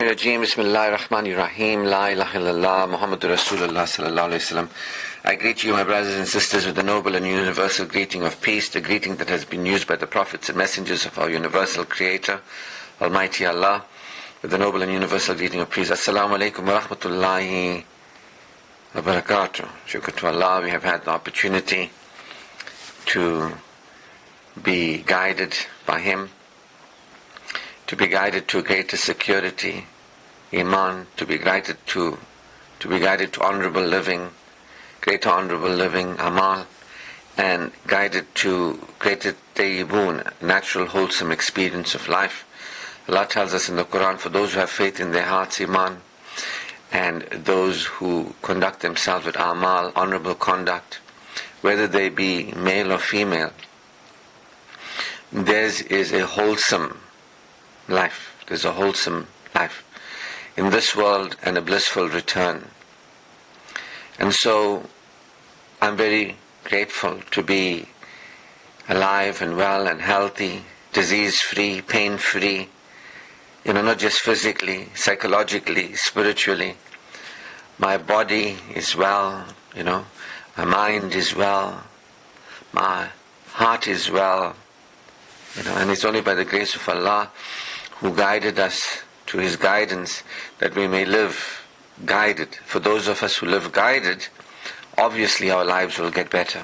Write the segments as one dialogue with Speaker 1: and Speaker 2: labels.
Speaker 1: Rajim. Bismillahir Rahmanir Rahim. La ilaha illallah Muhammadur Rasulullah sallallahu alayhi wasallam. I greet you, my brothers and sisters, with the noble and universal greeting of peace, the greeting that has been used by the prophets and messengers of our universal creator, Almighty Allah, with the noble and universal greeting of peace. Assalamu alaikum wa rahmatullahi wa barakatuh. Shukr to Allah, we have had the opportunity to be guided by Him, to be guided to greater security, iman, to be guided to honorable living, greater honorable living, amal, and guided to greater tayyibun, natural wholesome experience of life. Allah tells us in the Quran, for those who have faith in their hearts, iman, and those who conduct themselves with amal, honorable conduct, whether they be male or female, theirs is a wholesome life. There's a wholesome life in this world and a blissful return. And so I'm very grateful to be alive and well and healthy, disease-free, pain-free, not just physically, psychologically, spiritually. My body is well, my mind is well, my heart is well, and it's only by the grace of Allah who guided us to His guidance that we may live guided. For those of us who live guided, obviously our lives will get better.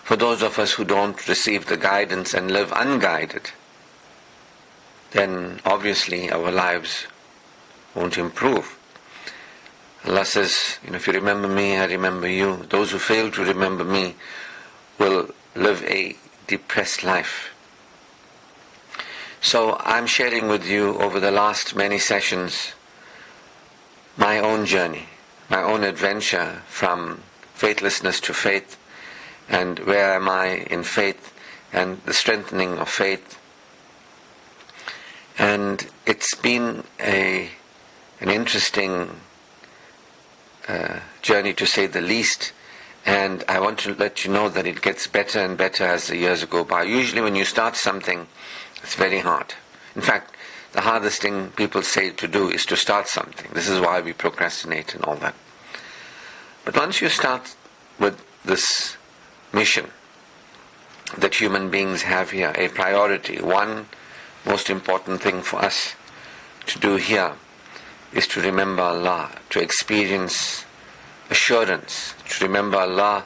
Speaker 1: For those of us who don't receive the guidance and live unguided, then obviously our lives won't improve. Allah says, if you remember me, I remember you. Those who fail to remember me will live a depressed life. So I'm sharing with you over the last many sessions my own journey, my own adventure from faithlessness to faith, and where am I in faith and the strengthening of faith. And it's been an interesting journey, to say the least, and I want to let you know that it gets better and better as the years go by. Usually when you start something, it's very hard. In fact, the hardest thing people say to do is to start something. This is why we procrastinate and all that. But once you start with this mission that human beings have here, a priority, one most important thing for us to do here is to remember Allah, to experience assurance, to remember Allah,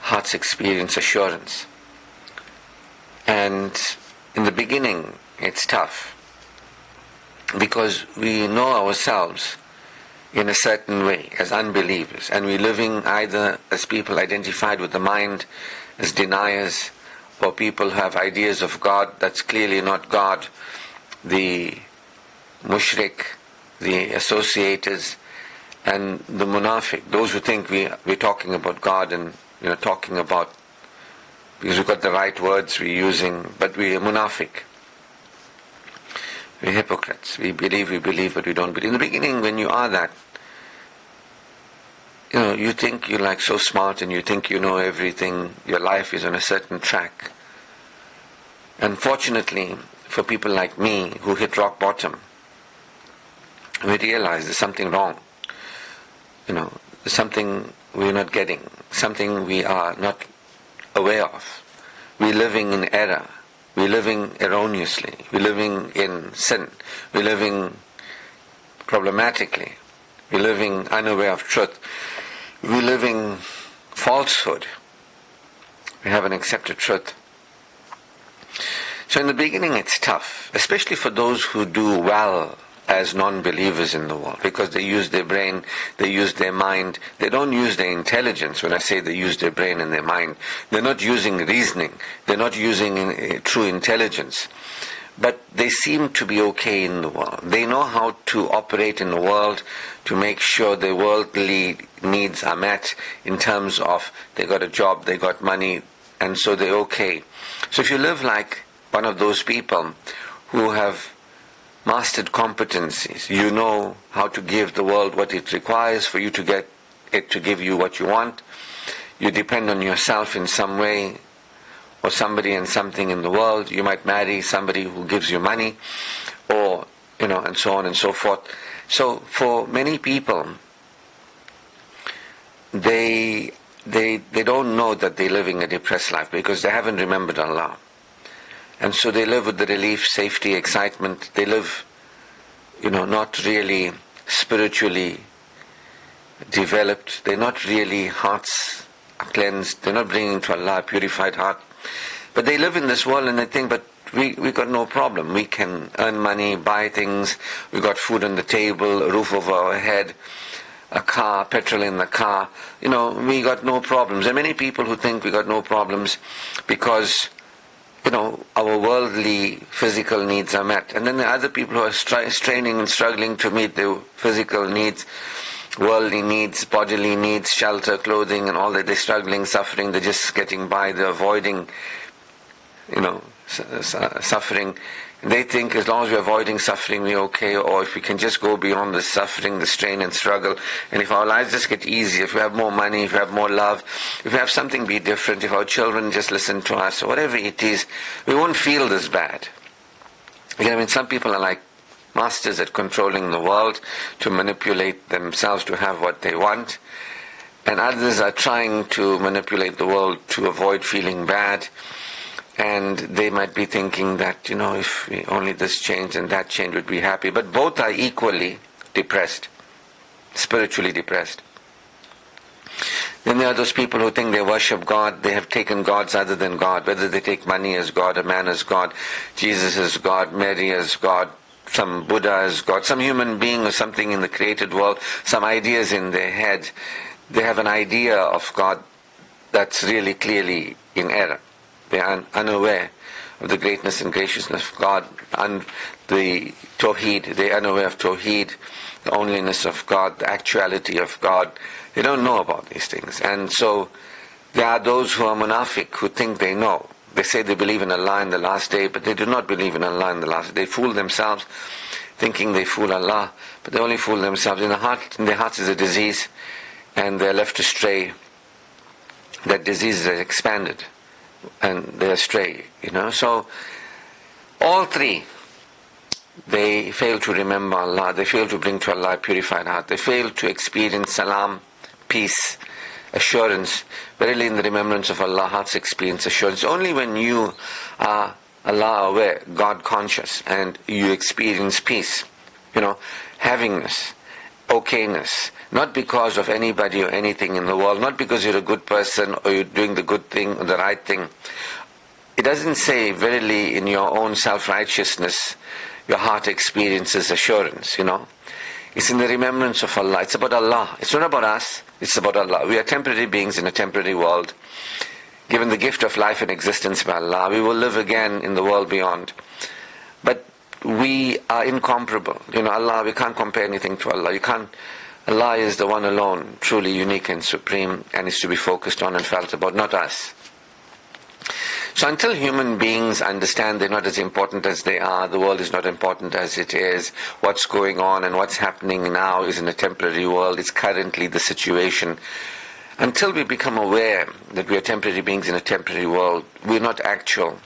Speaker 1: heart's experience assurance. And in the beginning, it's tough because we know ourselves in a certain way as unbelievers, and we're living either as people identified with the mind as deniers, or people who have ideas of God that's clearly not God, the mushrik, the associators, and the munafiq, those who think we're talking about God and talking about, because we've got the right words we're using, but we're munafiq. We're hypocrites. We believe, but we don't believe. In the beginning, when you are that, you think you're like so smart and you think you know everything, your life is on a certain track. Unfortunately, for people like me who hit rock bottom, we realize there's something wrong. There's something we're not getting, something we are not aware of. We're living in error. We're living erroneously. We're living in sin. We're living problematically. We're living unaware of truth. We're living falsehood. We haven't accepted truth. So in the beginning it's tough, especially for those who do well as non-believers in the world, because they use their brain, they use their mind, they don't use their intelligence. When I say they use their brain and their mind, they're not using reasoning, they're not using true intelligence, but they seem to be okay in the world. They know how to operate in the world to make sure their worldly needs are met in terms of they got a job, they got money, and so they're okay. So if you live like one of those people who have mastered competencies, you know how to give the world what it requires for you to get it to give you what you want. You depend on yourself in some way, or somebody and something in the world. You might marry somebody who gives you money, or and so on and so forth. So for many people, they don't know that they're living a depressed life because they haven't remembered Allah. And so they live with the relief, safety, excitement. They live, not really spiritually developed. They're not really hearts cleansed. They're not bringing to Allah a purified heart. But they live in this world and they think, but we got no problem. We can earn money, buy things. We got food on the table, a roof over our head, a car, petrol in the car. We got no problems. There are many people who think we got no problems because, our worldly, physical needs are met. And then there are other people who are straining and struggling to meet their physical needs, worldly needs, bodily needs, shelter, clothing, and all that. They're struggling, suffering. They're just getting by. They're avoiding, suffering. They think as long as we're avoiding suffering, we're okay, or if we can just go beyond the suffering, the strain and struggle, and if our lives just get easier, if we have more money, if we have more love, if we have something be different, if our children just listen to us, or whatever it is, we won't feel this bad. Some people are like masters at controlling the world to manipulate themselves to have what they want, and others are trying to manipulate the world to avoid feeling bad. And they might be thinking that, if we only this change and that change, would be happy. But both are equally depressed, spiritually depressed. Then there are those people who think they worship God. They have taken gods other than God. Whether they take money as God, a man as God, Jesus as God, Mary as God, some Buddha as God, some human being or something in the created world, some ideas in their head. They have an idea of God that's really clearly in error. They are unaware of the greatness and graciousness of God and the Tawheed. They are unaware of Tawheed, the onlyness of God, the actuality of God. They don't know about these things. And so there are those who are munafiq, who think they know. They say they believe in Allah in the last day, but they do not believe in Allah in the last day. They fool themselves, thinking they fool Allah, but they only fool themselves. In their hearts is a disease, and they're left astray. That disease is expanded, and they astray, So all three, they fail to remember Allah, they fail to bring to Allah a purified heart, they fail to experience salam, peace, assurance. Verily in the remembrance of Allah, hearts experience assurance. Only when you are Allah aware, God conscious, and you experience peace, havingness, okayness, not because of anybody or anything in the world, not because you're a good person or you're doing the good thing or the right thing. It doesn't say, verily in your own self-righteousness, your heart experiences assurance, It's in the remembrance of Allah. It's about Allah. It's not about us. It's about Allah. We are temporary beings in a temporary world, given the gift of life and existence by Allah. We will live again in the world beyond. But we are incomparable. Allah, we can't compare anything to Allah. Allah is the one alone, truly unique and supreme, and is to be focused on and felt about, not us. So until human beings understand they're not as important as they are, the world is not important as it is, what's going on and what's happening now is in a temporary world, it's currently the situation. Until we become aware that we are temporary beings in a temporary world, we're not actual.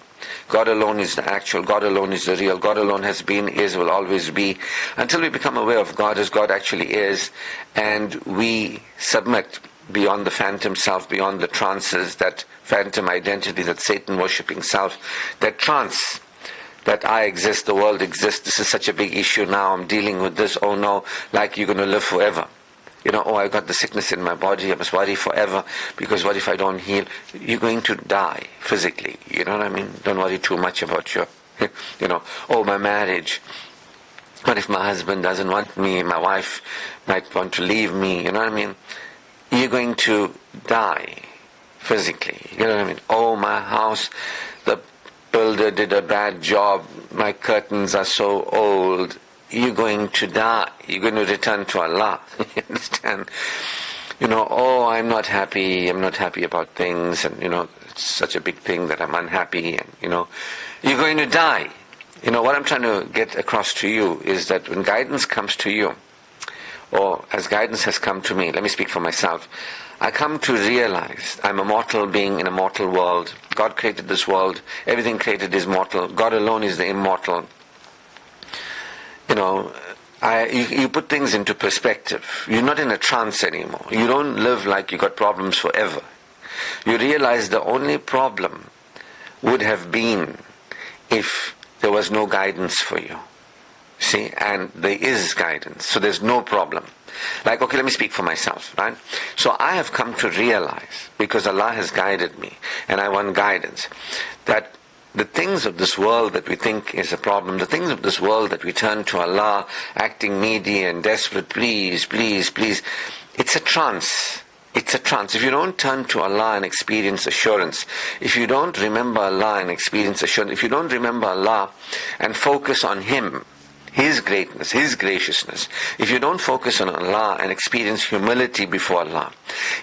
Speaker 1: God alone is the actual, God alone is the real, God alone has been, is, will always be. Until we become aware of God as God actually is, and we submit beyond the phantom self, beyond the trances, that phantom identity, that Satan worshipping self, that trance, that I exist, the world exists, this is such a big issue now, I'm dealing with this, oh no, like you're going to live forever. Oh, I got the sickness in my body, I must worry forever, because what if I don't heal? You're going to die physically, you know what I mean? Don't worry too much about your, oh, my marriage. What if my husband doesn't want me, my wife might want to leave me, you know what I mean? You're going to die physically, you know what I mean? Oh, my house, the builder did a bad job, my curtains are so old. You're going to die. You're going to return to Allah. You understand? Oh, I'm not happy about things, and, it's such a big thing that I'm unhappy, and, you're going to die. What I'm trying to get across to you is that when guidance comes to you, or as guidance has come to me, let me speak for myself, I come to realize I'm a mortal being in a mortal world. God created this world. Everything created is mortal. God alone is the immortal. you put things into perspective. You're not in a trance anymore. You don't live like you got problems forever. You realize the only problem would have been if there was no guidance for you. See, and there is guidance, so there's no problem. Like, okay, let me speak for myself, right? So I have come to realize, because Allah has guided me, and I want guidance, that the things of this world that we think is a problem, the things of this world that we turn to Allah, acting needy and desperate, please, please, please, it's a trance. It's a trance. If you don't turn to Allah and experience assurance, if you don't remember Allah and experience assurance, if you don't remember Allah and focus on Him, His greatness, His graciousness, if you don't focus on Allah and experience humility before Allah,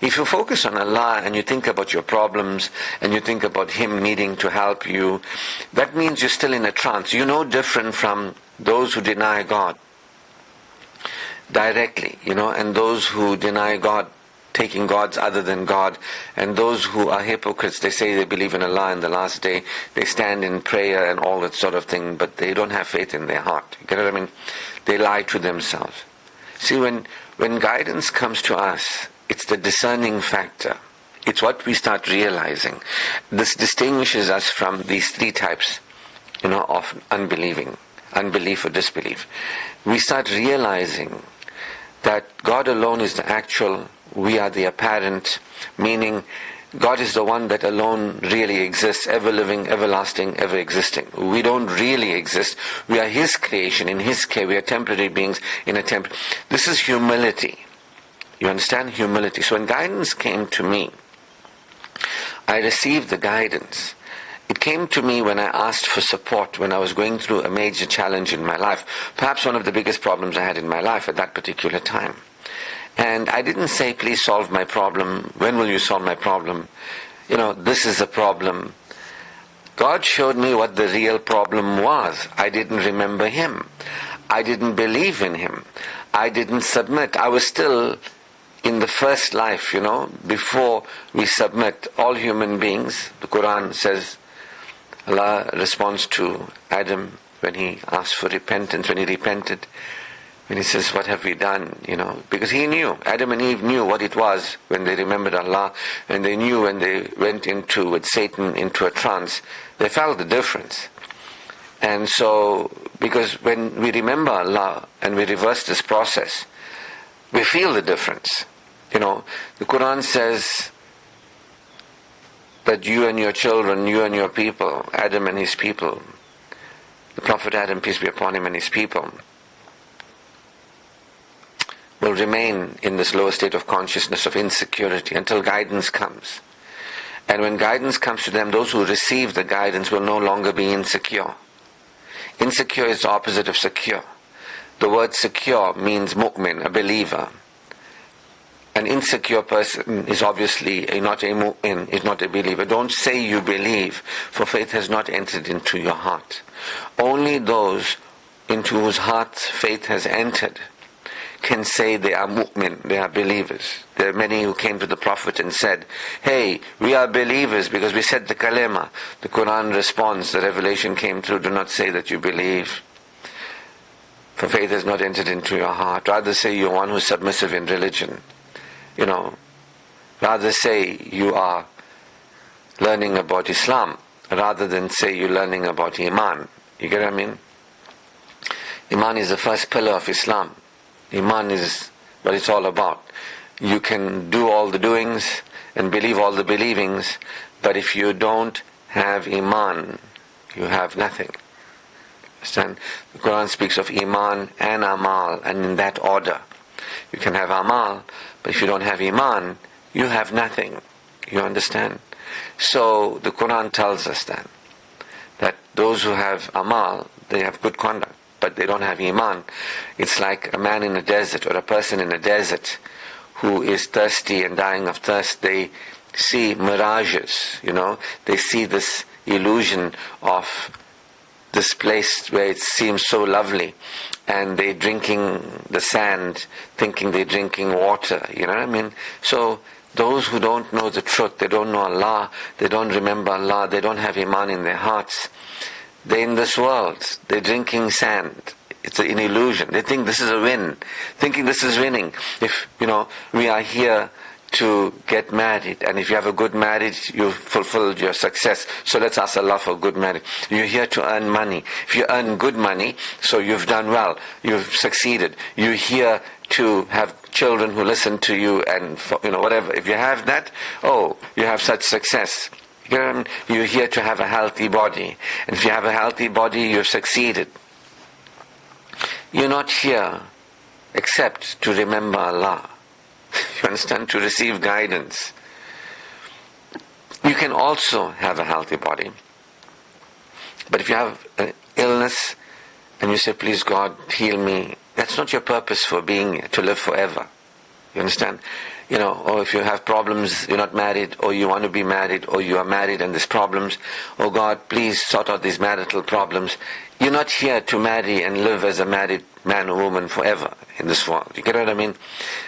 Speaker 1: if you focus on Allah and you think about your problems and you think about Him needing to help you, that means you're still in a trance. You're no different from those who deny God directly, and those who deny God, taking gods other than God, and those who are hypocrites. They say they believe in Allah and the last day, they stand in prayer and all that sort of thing, but they don't have faith in their heart. You get what I mean? They lie to themselves. See, when guidance comes to us, it's the discerning factor. It's what we start realizing. This distinguishes us from these three types, of unbelief or disbelief. We start realizing that God alone is the actual, we are the apparent, meaning God is the one that alone really exists, ever living, everlasting, ever existing. We don't really exist. We are His creation, in His care. We are temporary beings in a temporary. This is humility. You understand? Humility. So when guidance came to me, I received the guidance. It came to me when I asked for support, when I was going through a major challenge in my life, perhaps one of the biggest problems I had in my life at that particular time. And I didn't say, please solve my problem. When will you solve my problem? This is a problem. God showed me what the real problem was. I didn't remember Him. I didn't believe in Him. I didn't submit. I was still in the first life, before we submit. All human beings, the Quran says, Allah responds to Adam when he asked for repentance, when he repented. When he says, what have we done? Because he knew, Adam and Eve knew what it was when they remembered Allah, and they knew when they went with Satan into a trance, they felt the difference. And so, because when we remember Allah and we reverse this process, we feel the difference. The Quran says that you and your children, you and your people, Adam and his people, the Prophet Adam, peace be upon him, and his people, will remain in this lower state of consciousness of insecurity until guidance comes. And when guidance comes to them, those who receive the guidance will no longer be insecure. Insecure is the opposite of secure. The word secure means mu'min, a believer. An insecure person is obviously not a mu'min, is not a believer. Don't say you believe, for faith has not entered into your heart. Only those into whose hearts faith has entered can say they are mu'min, they are believers. There are many who came to the Prophet and said, hey, we are believers because we said the kalima. The Quran responds, the revelation came through, do not say that you believe, for faith has not entered into your heart. Rather say you're one who's submissive in religion. Rather say you are learning about Islam, rather than say you're learning about Iman. You get what I mean? Iman is the first pillar of Islam. Iman is what it's all about. You can do all the doings and believe all the believings, but if you don't have Iman, you have nothing. Understand? The Quran speaks of Iman and Amal, and in that order. You can have Amal, but if you don't have Iman, you have nothing. You understand? So the Quran tells us that those who have Amal, they have good conduct, but they don't have Iman. It's like a man in a desert or a person in a desert who is thirsty and dying of thirst. They see mirages, they see this illusion of this place where it seems so lovely, and they're drinking the sand thinking they're drinking water, you know what I mean? So those who don't know the truth, they don't know Allah, they don't remember Allah, they don't have Iman in their hearts, they're in this world, they're drinking sand. It's an illusion. They think this is a win, thinking this is winning. If, we are here to get married, and if you have a good marriage, you've fulfilled your success. So let's ask Allah for a good marriage. You're here to earn money. If you earn good money, so you've done well, you've succeeded. You're here to have children who listen to you, and whatever. If you have that, you have such success. You're here to have a healthy body, and if you have a healthy body, you've succeeded. You're not here except to remember Allah. You understand? To receive guidance. You can also have a healthy body. But if you have an illness and you say, please God, heal me, that's not your purpose for being here, to live forever. You understand? Or if you have problems, you're not married, or you want to be married, or you are married and there's problems, oh God, please sort out these marital problems. You're not here to marry and live as a married man or woman forever in this world. You get what I mean?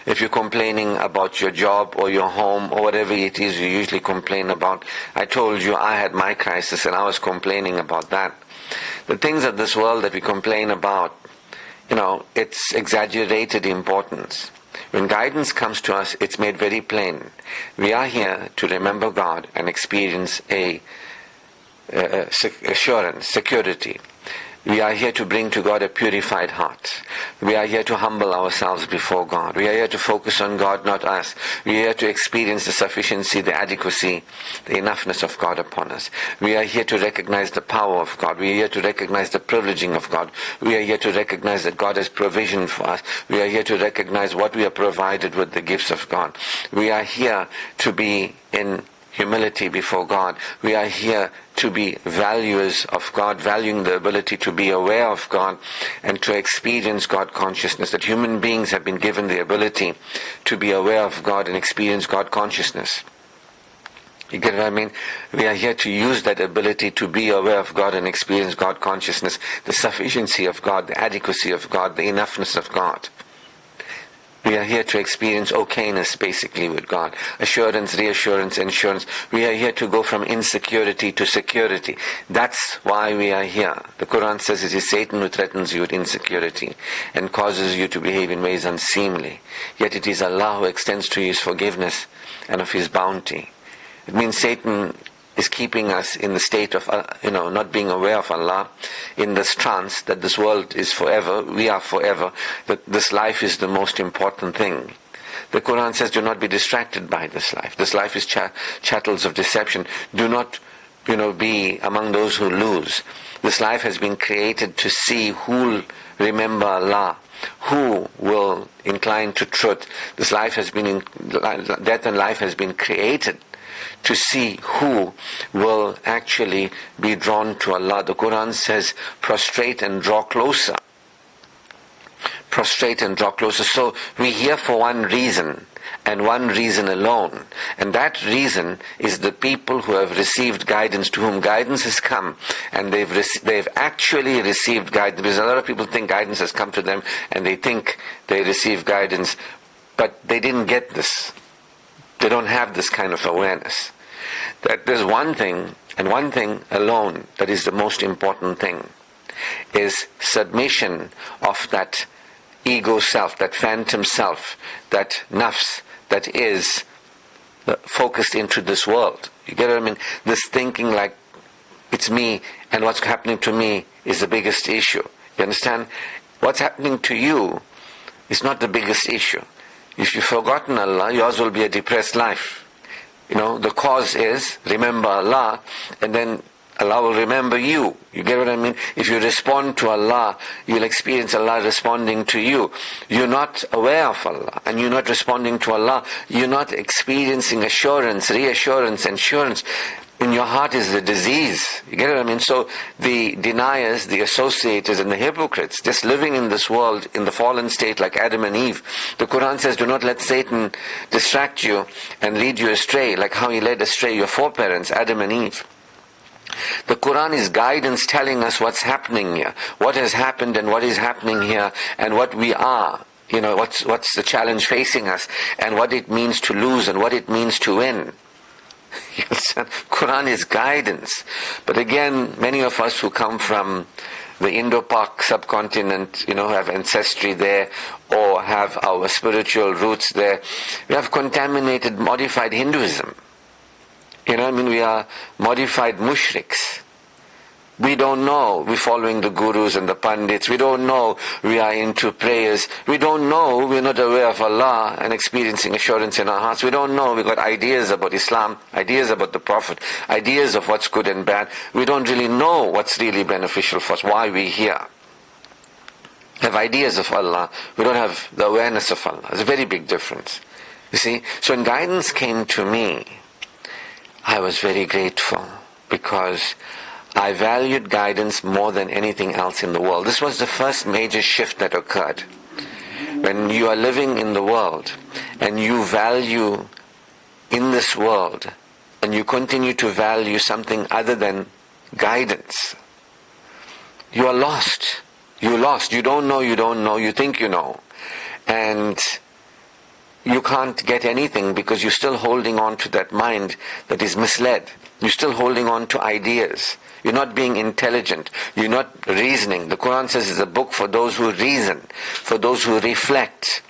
Speaker 1: If you're complaining about your job or your home or whatever it is you usually complain about, I told you I had my crisis and I was complaining about that. The things of this world that we complain about, it's exaggerated importance. When guidance comes to us, it's made very plain. We are here to remember God and experience assurance, security. We are here to bring to God a purified heart. We are here to humble ourselves before God. We are here to focus on God, not us. We are here to experience the sufficiency, the adequacy, the enoughness of God upon us. We are here to recognize the power of God. We are here to recognize the privileging of God. We are here to recognize that God has provision for us. We are here to recognize what we are provided with, the gifts of God. We are here to be in humility before God. We are here to be valuers of God, valuing the ability to be aware of God and to experience God consciousness. That human beings have been given the ability to be aware of God and experience God consciousness. You get what I mean? We are here to use that ability to be aware of God and experience God consciousness, the sufficiency of God, the adequacy of God, the enoughness of God. We are here to experience okayness basically with God. Assurance, reassurance, insurance. We are here to go from insecurity to security. That's why we are here. The Quran says it is Satan who threatens you with insecurity and causes you to behave in ways unseemly. Yet it is Allah who extends to you His forgiveness and of His bounty. It means Satan is keeping us in the state of, not being aware of Allah, in this trance that this world is forever, we are forever, that this life is the most important thing. The Quran says, do not be distracted by this life. This life is chattels of deception. Do not, be among those who lose. This life has been created to see who will remember Allah, who will incline to truth. This life has been, death and life has been created to see who will actually be drawn to Allah. The Quran says, prostrate and draw closer. Prostrate and draw closer. So we're here for one reason, and one reason alone. And that reason is the people who have received guidance, to whom guidance has come, and they've actually received guidance. Because a lot of people think guidance has come to them, and they think they receive guidance, but they didn't get this. They don't have this kind of awareness. That there's one thing, and one thing alone, that is the most important thing, is submission of that ego self, that phantom self, that nafs, that is focused into this world. You get what I mean? This thinking like, it's me, and what's happening to me is the biggest issue. You understand? What's happening to you is not the biggest issue. If you've forgotten Allah, yours will be a depressed life. The cause is, remember Allah, and then Allah will remember you. You get what I mean? If you respond to Allah, you'll experience Allah responding to you. You're not aware of Allah, and you're not responding to Allah. You're not experiencing assurance, reassurance, insurance. In your heart is the disease. You get what I mean? So the deniers, the associators, and the hypocrites, just living in this world in the fallen state like Adam and Eve. The Quran says, do not let Satan distract you and lead you astray, like how he led astray your foreparents, Adam and Eve. The Quran is guidance telling us what's happening here, what has happened and what is happening here, and what we are. What's the challenge facing us, and what it means to lose and what it means to win. Quran is guidance. But again, many of us who come from the Indo-Pak subcontinent, have ancestry there, or have our spiritual roots there. We have contaminated, modified Hinduism. We are modified mushriks. We don't know we're following the gurus and the pandits. We don't know we are into prayers. We don't know we're not aware of Allah and experiencing assurance in our hearts. We don't know we've got ideas about Islam, ideas about the Prophet, ideas of what's good and bad. We don't really know what's really beneficial for us, why we're here. We have ideas of Allah. We don't have the awareness of Allah. There's a very big difference. You see? So when guidance came to me, I was very grateful because I valued guidance more than anything else in the world. This was the first major shift that occurred. When you are living in the world and you value in this world and you continue to value something other than guidance, you are lost. You're lost. You don't know, you think you know. And you can't get anything because you're still holding on to that mind that is misled. You're still holding on to ideas. You're not being intelligent. You're not reasoning. The Quran says it's a book for those who reason, for those who reflect.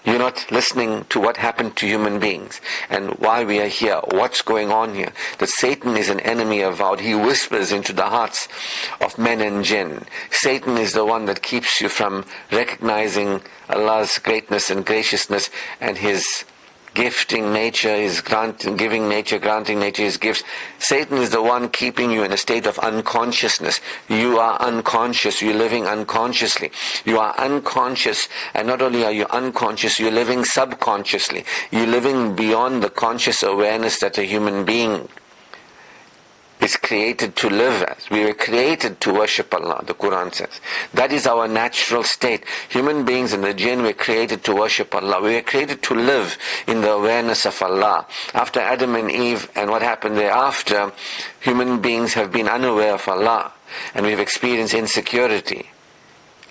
Speaker 1: You're not listening to what happened to human beings and why we are here, what's going on here. That Satan is an enemy avowed. He whispers into the hearts of men and jinn. Satan is the one that keeps you from recognizing Allah's greatness and graciousness and His gifting nature, His giving nature, granting nature, His gifts. Satan is the one keeping you in a state of unconsciousness. You are unconscious. You're living unconsciously. You are unconscious, and not only are you unconscious, you're living subconsciously. You're living beyond the conscious awareness that a human being is created to live as. We were created to worship Allah, the Quran says. That is our natural state. Human beings and the jinn were created to worship Allah. We were created to live in the awareness of Allah. After Adam and Eve and what happened thereafter, human beings have been unaware of Allah and we've experienced insecurity.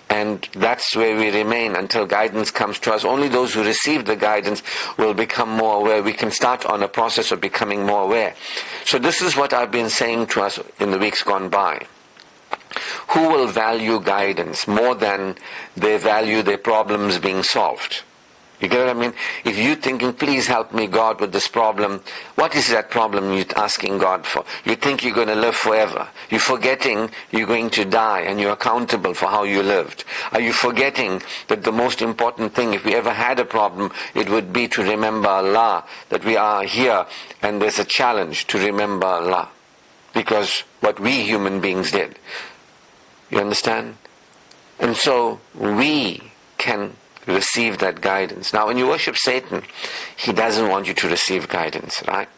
Speaker 1: And that's where we remain until guidance comes to us. Only those who receive the guidance will become more aware. We can start on a process of becoming more aware. So this is what I've been saying to us in the weeks gone by. Who will value guidance more than they value their problems being solved? You get what I mean? If you're thinking, please help me, God, with this problem, what is that problem you're asking God for? You think you're going to live forever. You're forgetting you're going to die and you're accountable for how you lived. Are you forgetting that the most important thing, if we ever had a problem, it would be to remember Allah, that we are here and there's a challenge to remember Allah. Because what we human beings did. You understand? And so we can receive that guidance. Now when you worship Satan, he doesn't want you to receive guidance, right?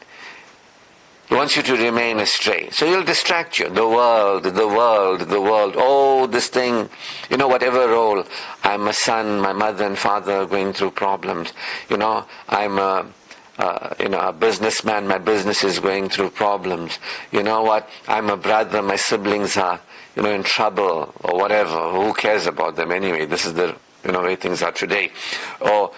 Speaker 1: He wants you to remain astray. So he'll distract you. The world. Oh, this thing, whatever role. I'm a son, my mother and father are going through problems. I'm a businessman, my business is going through problems. You know what? I'm a brother, my siblings are, in trouble or whatever. Who cares about them anyway? This is the way things are today. Or,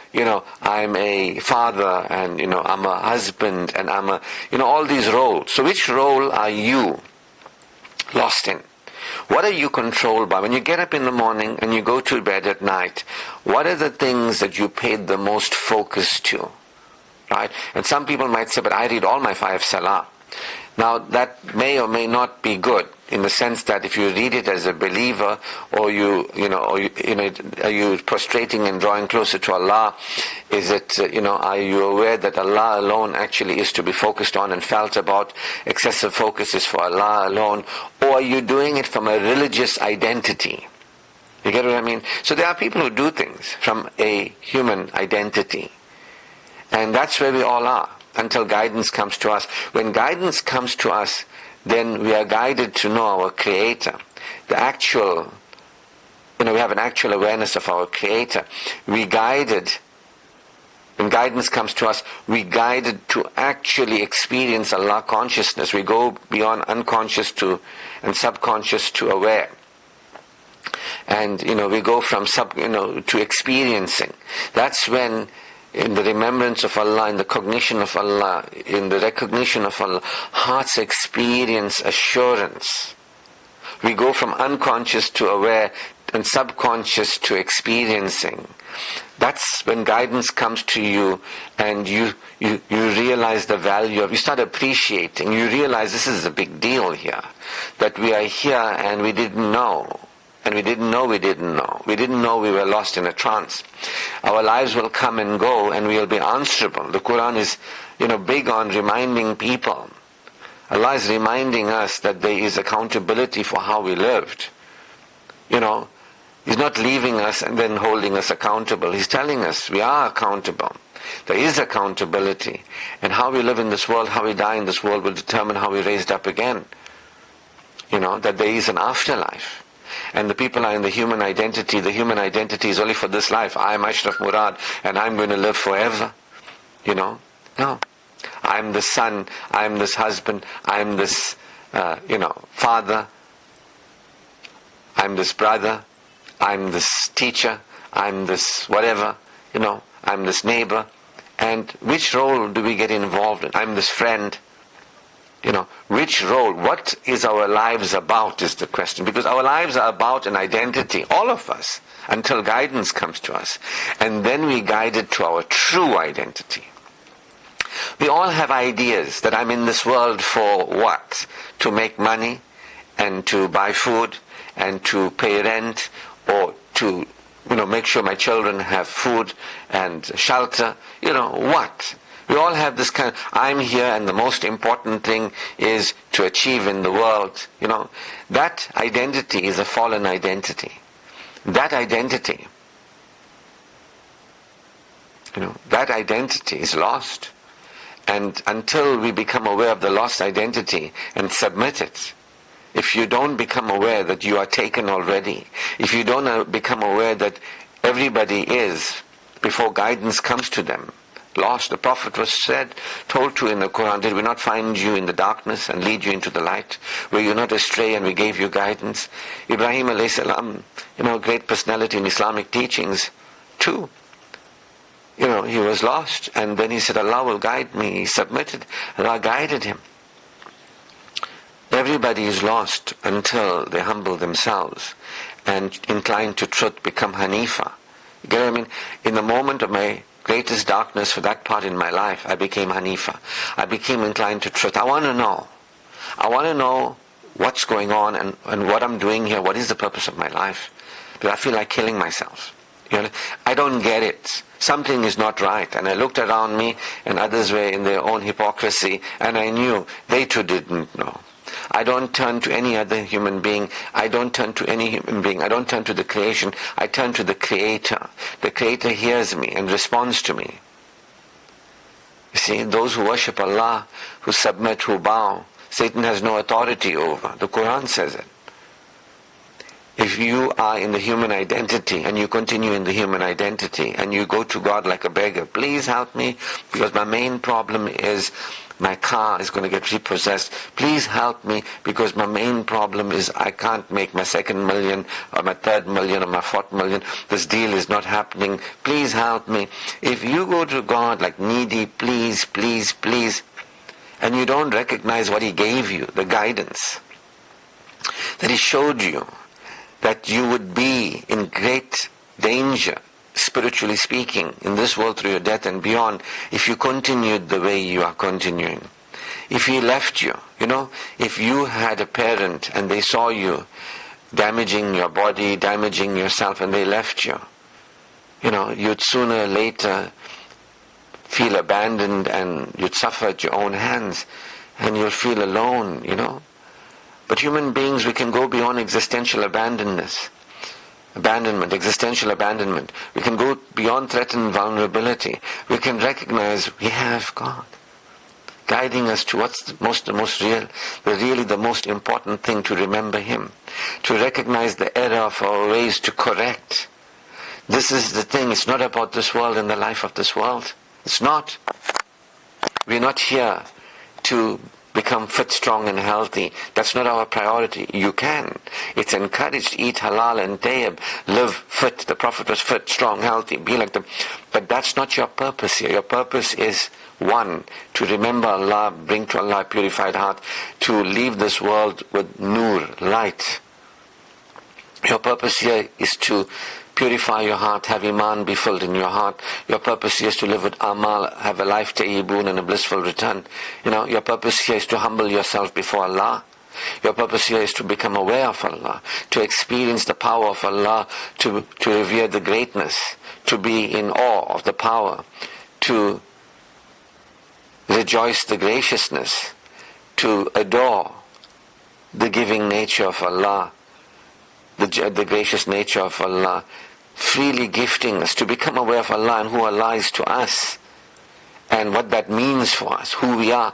Speaker 1: I'm a father and, I'm a husband and I'm all these roles. So which role are you lost in? What are you controlled by? When you get up in the morning and you go to bed at night, what are the things that you paid the most focus to? Right? And some people might say, but I read all my 5 salah. Now that may or may not be good, in the sense that if you read it as a believer, or are you prostrating and drawing closer to Allah? Is it, are you aware that Allah alone actually is to be focused on and felt about? Excessive focus is for Allah alone. Or are you doing it from a religious identity? You get what I mean? So there are people who do things from a human identity. And that's where we all are, until guidance comes to us. When guidance comes to us, then we are guided to know our Creator. The actual, we have an actual awareness of our Creator. We guided, when guidance comes to us, we guided to actually experience Allah consciousness. We go beyond unconscious to and subconscious to aware. And, we go from to experiencing. That's when, in the remembrance of Allah, in the cognition of Allah, in the recognition of Allah, hearts experience assurance. We go from unconscious to aware and subconscious to experiencing. That's when guidance comes to you, and you realize the value of, you start appreciating, you realize this is a big deal here, that we are here and we didn't know. And we didn't know we didn't know. We didn't know we were lost in a trance. Our lives will come and go and we'll be answerable. The Quran is, big on reminding people. Allah is reminding us that there is accountability for how we lived. He's not leaving us and then holding us accountable. He's telling us we are accountable. There is accountability. And how we live in this world, how we die in this world will determine how we're raised up again. That there is an afterlife. And the people are in the human identity. The human identity is only for this life. I am Ashraf Moorad and I'm going to live forever. No. I'm this son, I'm this husband, I'm this, father, I'm this brother, I'm this teacher, I'm this whatever, I'm this neighbor. And which role do we get involved in? I'm this friend. Which role, what is our lives about is the question. Because our lives are about an identity, all of us, until guidance comes to us. And then we guide it to our true identity. We all have ideas that I'm in this world for what? To make money, and to buy food, and to pay rent, or to, make sure my children have food and shelter. What? We all have this kind of, I'm here and the most important thing is to achieve in the world. That identity is a fallen identity. That identity, that identity is lost. And until we become aware of the lost identity and submit it, if you don't become aware that you are taken already, if you don't become aware that everybody is, before guidance comes to them, lost. The Prophet was told to in the Quran, did we not find you in the darkness and lead you into the light? Were you not astray and we gave you guidance? Ibrahim alayhi salam, great personality in Islamic teachings, too. He was lost, and then he said, Allah will guide me. He submitted, Allah guided him. Everybody is lost until they humble themselves and incline to truth, become Hanifa. You get what I mean? In the moment of my greatest darkness for that part in my life, I became Hanifa. I became inclined to truth. I want to know. I want to know what's going on and what I'm doing here. What is the purpose of my life? Because I feel like killing myself. I don't get it. Something is not right. And I looked around me and others were in their own hypocrisy and I knew they too didn't know. I don't turn to any other human being. I don't turn to any human being. I don't turn to the creation. I turn to the Creator. The Creator hears me and responds to me. You see, those who worship Allah, who submit, who bow, Satan has no authority over. The Quran says it. If you are in the human identity and you continue in the human identity and you go to God like a beggar, please help me because my main problem is my car is going to get repossessed. Please help me because my main problem is I can't make my 2nd million or my 3rd million or my 4th million. This deal is not happening. Please help me. If you go to God like needy, please, please, please, and you don't recognize what He gave you, the guidance, that He showed you, that you would be in great danger, spiritually speaking, in this world through your death and beyond, if you continued the way you are continuing. If He left you, if you had a parent and they saw you damaging your body, damaging yourself, and they left you, you'd sooner or later feel abandoned and you'd suffer at your own hands and you'll feel alone, But human beings, we can go beyond existential abandonment, existential abandonment. We can go beyond threat and vulnerability. We can recognize we have God guiding us to what's the most real, really the most important thing, to remember Him, to recognize the error of our ways, to correct. This is the thing. It's not about this world and the life of this world. It's not. We're not here to become fit, strong and healthy. That's not our priority. You can. It's encouraged. Eat halal and tayyib. Live fit. The Prophet was fit, strong, healthy. Be like them. But that's not your purpose here. Your purpose is, one, to remember Allah, bring to Allah a purified heart, to leave this world with nur, light, Your purpose here is to purify your heart, have iman be filled in your heart. Your purpose here is to live with amal, have a life tayyibun and a blissful return. Your purpose here is to humble yourself before Allah. Your purpose here is to become aware of Allah, to experience the power of Allah, to revere the greatness, to be in awe of the power, to rejoice the graciousness, to adore the giving nature of Allah, the gracious nature of Allah, freely gifting us, to become aware of Allah and who Allah is to us, and what that means for us, who we are,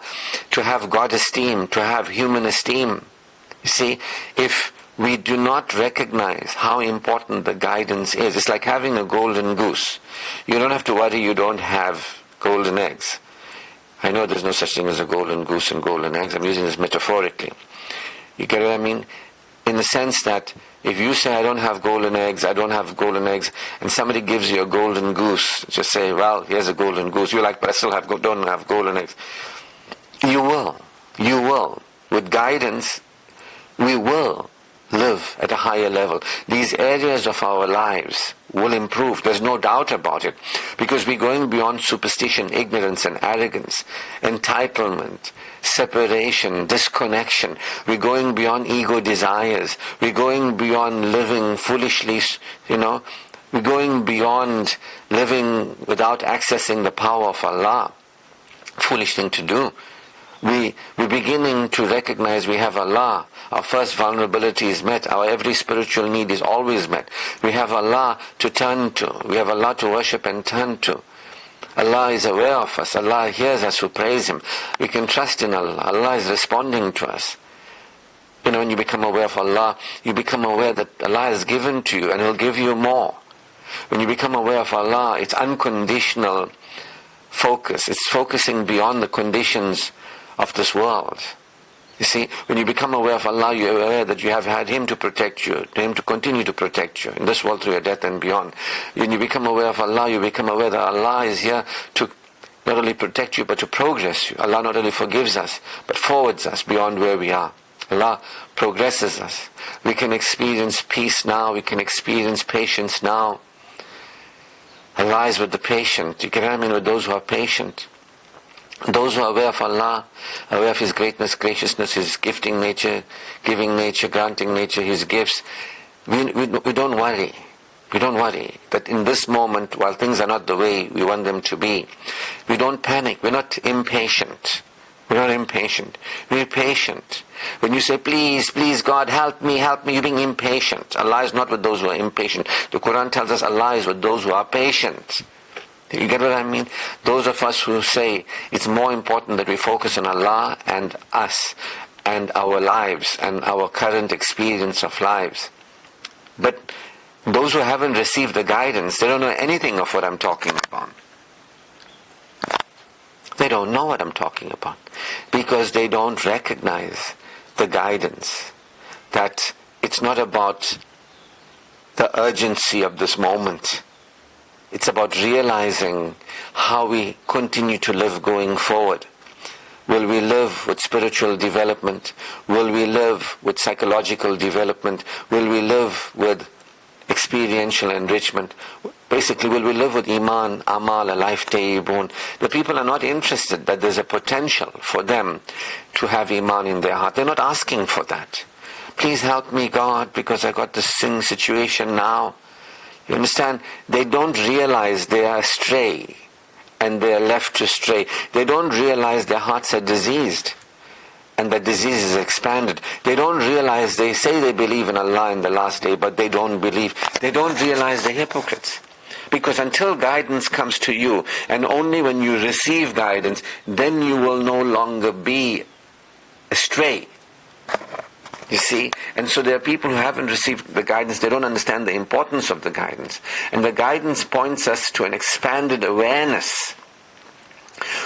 Speaker 1: to have God esteem, to have human esteem. You see, if we do not recognize how important the guidance is, it's like having a golden goose. You don't have to worry you don't have golden eggs. I know there's no such thing as a golden goose and golden eggs. I'm using this metaphorically. You get what I mean? In the sense that if you say, I don't have golden eggs, and somebody gives you a golden goose, just say, well, here's a golden goose. You're like, but I still don't have golden eggs. You will. With guidance, we will live at a higher level. These areas of our lives will improve. There's no doubt about it. Because we're going beyond superstition, ignorance and arrogance, entitlement, separation, disconnection. We're going beyond ego desires. We're going beyond living foolishly, We're going beyond living without accessing the power of Allah. Foolish thing to do. We're beginning to recognize we have Allah. Our first vulnerability is met. Our every spiritual need is always met. We have Allah to turn to. We have Allah to worship and turn to. Allah is aware of us. Allah hears us who praise Him. We can trust in Allah. Allah is responding to us. When you become aware of Allah, you become aware that Allah has given to you and He'll give you more. When you become aware of Allah, it's unconditional focus. It's focusing beyond the conditions of this world. You see, when you become aware of Allah, you're aware that you have had Him to protect you, to Him to continue to protect you in this world through your death and beyond. When you become aware of Allah, you become aware that Allah is here to not only protect you, but to progress you. Allah not only forgives us, but forwards us beyond where we are. Allah progresses us. We can experience peace now, we can experience patience now. Allah is with the patient. You can with those who are patient. Those who are aware of Allah, aware of His greatness, graciousness, His gifting nature, giving nature, granting nature, His gifts, we don't worry. We don't worry that in this moment, while things are not the way we want them to be, we don't panic. We're not impatient. We're not impatient. We're patient. When you say, please, please God, help me, you're being impatient. Allah is not with those who are impatient. The Quran tells us Allah is with those who are patient. You get what I mean? Those of us who say it's more important that we focus on Allah and us and our lives and our current experience of lives. But those who haven't received the guidance, they don't know anything of what I'm talking about. They don't know what I'm talking about because they don't recognize the guidance, that it's not about the urgency of this moment. It's about realizing how we continue to live going forward. Will we live with spiritual development? Will we live with psychological development? Will we live with experiential enrichment? Basically, will we live with iman, amal, a life tayyibun? The people are not interested that there's a potential for them to have iman in their heart. They're not asking for that. Please help me, God, because I got this sin situation now. You understand? They don't realize they are astray and they are left to stray. They don't realize their hearts are diseased and the disease is expanded. They don't realize, they say they believe in Allah in the last day, but they don't believe. They don't realize they're hypocrites. Because until guidance comes to you, and only when you receive guidance, then you will no longer be astray. You see? And so there are people who haven't received the guidance, they don't understand the importance of the guidance. And the guidance points us to an expanded awareness.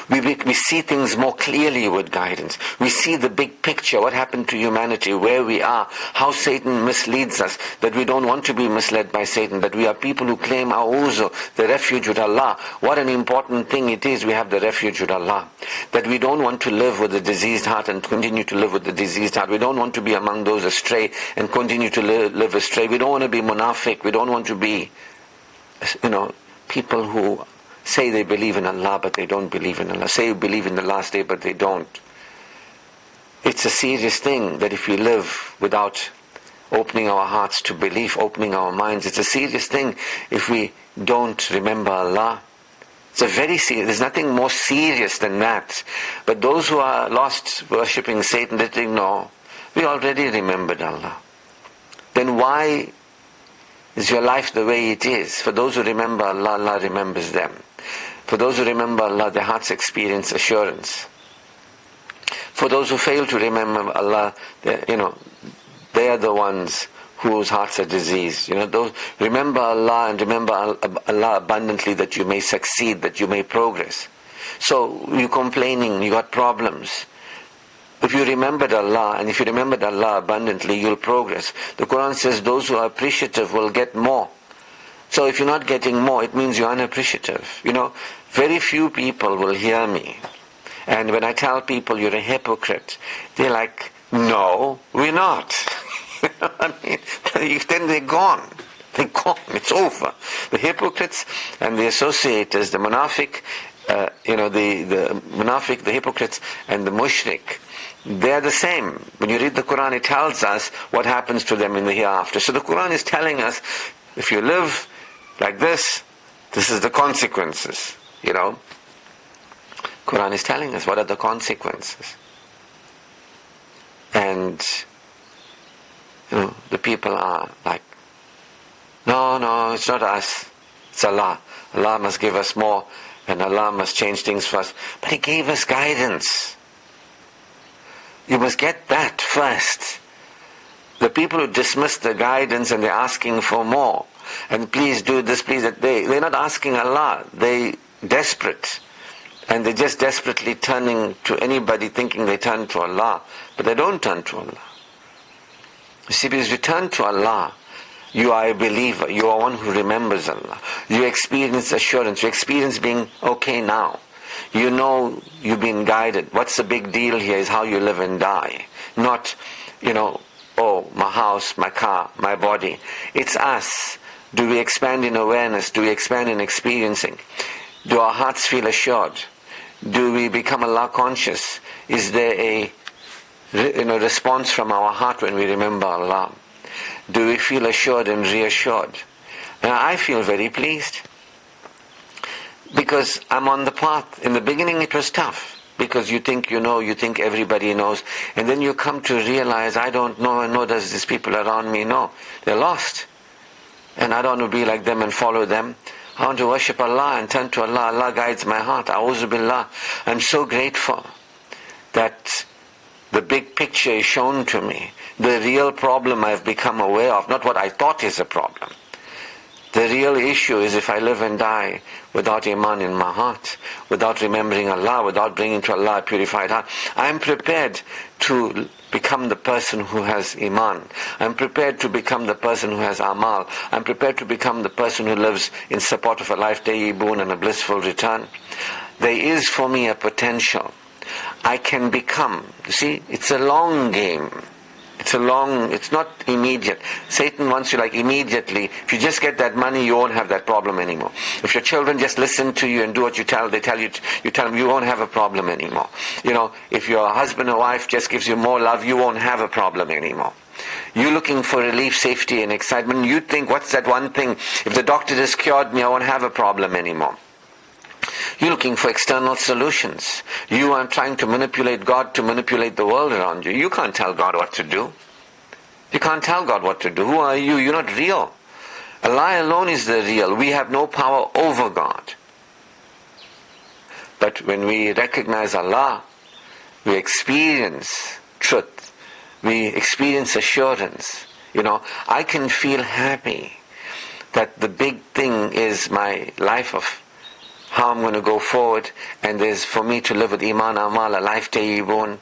Speaker 1: We see things more clearly with guidance. We see the big picture, what happened to humanity, where we are, how Satan misleads us, that we don't want to be misled by Satan, that we are people who claim A'uzu, the refuge with Allah. What an important thing it is we have the refuge with Allah. That we don't want to live with a diseased heart and continue to live with the diseased heart. We don't want to be among those astray and continue to live astray. We don't want to be munafiq. We don't want to be, people who say they believe in Allah but they don't believe in Allah. Say you believe in the last day but they don't. It's a serious thing that if we live without opening our hearts to belief, opening our minds, it's a serious thing if we don't remember Allah. It's a very serious, there's nothing more serious than that. But those who are lost worshipping Satan, they think, no, we already remembered Allah. Then why is your life the way it is? For those who remember Allah, Allah remembers them. For those who remember Allah, their hearts experience assurance. For those who fail to remember Allah, they are the ones whose hearts are diseased. Those remember Allah and remember Allah abundantly that you may succeed, that you may progress. So you're complaining, you got problems. If you remembered Allah, and if you remembered Allah abundantly, you'll progress. The Quran says those who are appreciative will get more. So if you're not getting more, it means you're unappreciative. Very few people will hear me. And when I tell people you're a hypocrite, they're like, no, we're not. Then they're gone. They're gone. It's over. The hypocrites and the associators, the munafiq, the munafiq, the hypocrites, and the mushrik, they're the same. When you read the Quran, it tells us what happens to them in the hereafter. So the Quran is telling us, if you live like this is the consequences. Quran is telling us what are the consequences. And the people are like, no, it's not us, it's Allah. Allah must give us more, and Allah must change things for us. But He gave us guidance. You must get that first. The people who dismiss the guidance and they're asking for more, and please do this, please that, they're not asking Allah, they're desperate. And they're just desperately turning to anybody thinking they turn to Allah. But they don't turn to Allah. You see, because you turn to Allah, you are a believer. You are one who remembers Allah. You experience assurance. You experience being okay now. You know you've been guided. What's the big deal here is how you live and die. Not, my house, my car, my body. It's us. Do we expand in awareness? Do we expand in experiencing? Do our hearts feel assured? Do we become Allah conscious? Is there a response from our heart when we remember Allah? Do we feel assured and reassured? Now I feel very pleased because I'm on the path. In the beginning it was tough because you think you think everybody knows, and then you come to realize I don't know, and nor does these people around me know. They're lost, and I don't want to be like them and follow them. I want to worship Allah and turn to Allah. Allah guides my heart. A'udhu billah. I'm so grateful that the big picture is shown to me. The real problem I've become aware of, not what I thought is a problem. The real issue is if I live and die without Iman in my heart, without remembering Allah, without bringing to Allah a purified heart, I'm prepared to become the person who has Iman. I'm prepared to become the person who has Amal. I'm prepared to become the person who lives in support of a life-day boon and a blissful return. There is for me a potential. I can become. You see, it's a long game. It's not immediate. Satan wants you like immediately. If you just get that money, you won't have that problem anymore. If your children just listen to you and do what you tell, they tell you, you tell them, you won't have a problem anymore. If your husband or wife just gives you more love, you won't have a problem anymore. You're looking for relief, safety and excitement. You think, what's that one thing? If the doctor has cured me, I won't have a problem anymore. You're looking for external solutions. You are trying to manipulate God to manipulate the world around you. You can't tell God what to do. You can't tell God what to do. Who are you? You're not real. Allah alone is the real. We have no power over God. But when we recognize Allah, we experience truth. We experience assurance. I can feel happy that the big thing is my life of how I'm going to go forward, and there's for me to live with Iman, Amal, a life tayyibun.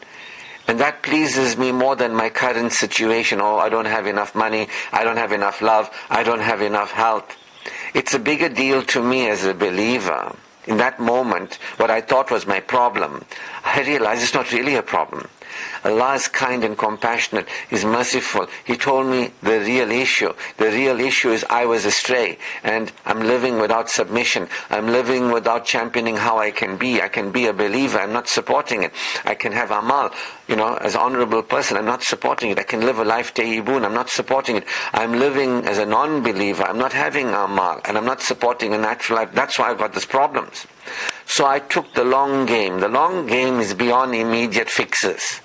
Speaker 1: And that pleases me more than my current situation. Oh, I don't have enough money, I don't have enough love, I don't have enough health. It's a bigger deal to me as a believer. In that moment, what I thought was my problem, I realized it's not really a problem. Allah is kind and compassionate, He's merciful. He told me the real issue. The real issue is I was astray, and I'm living without submission. I'm living without championing how I can be. I can be a believer, I'm not supporting it. I can have amal, as an honorable person, I'm not supporting it. I can live a life tayyibun, I'm not supporting it. I'm living as a non-believer, I'm not having amal, and I'm not supporting a natural life. That's why I've got these problems. So I took the long game. The long game is beyond immediate fixes,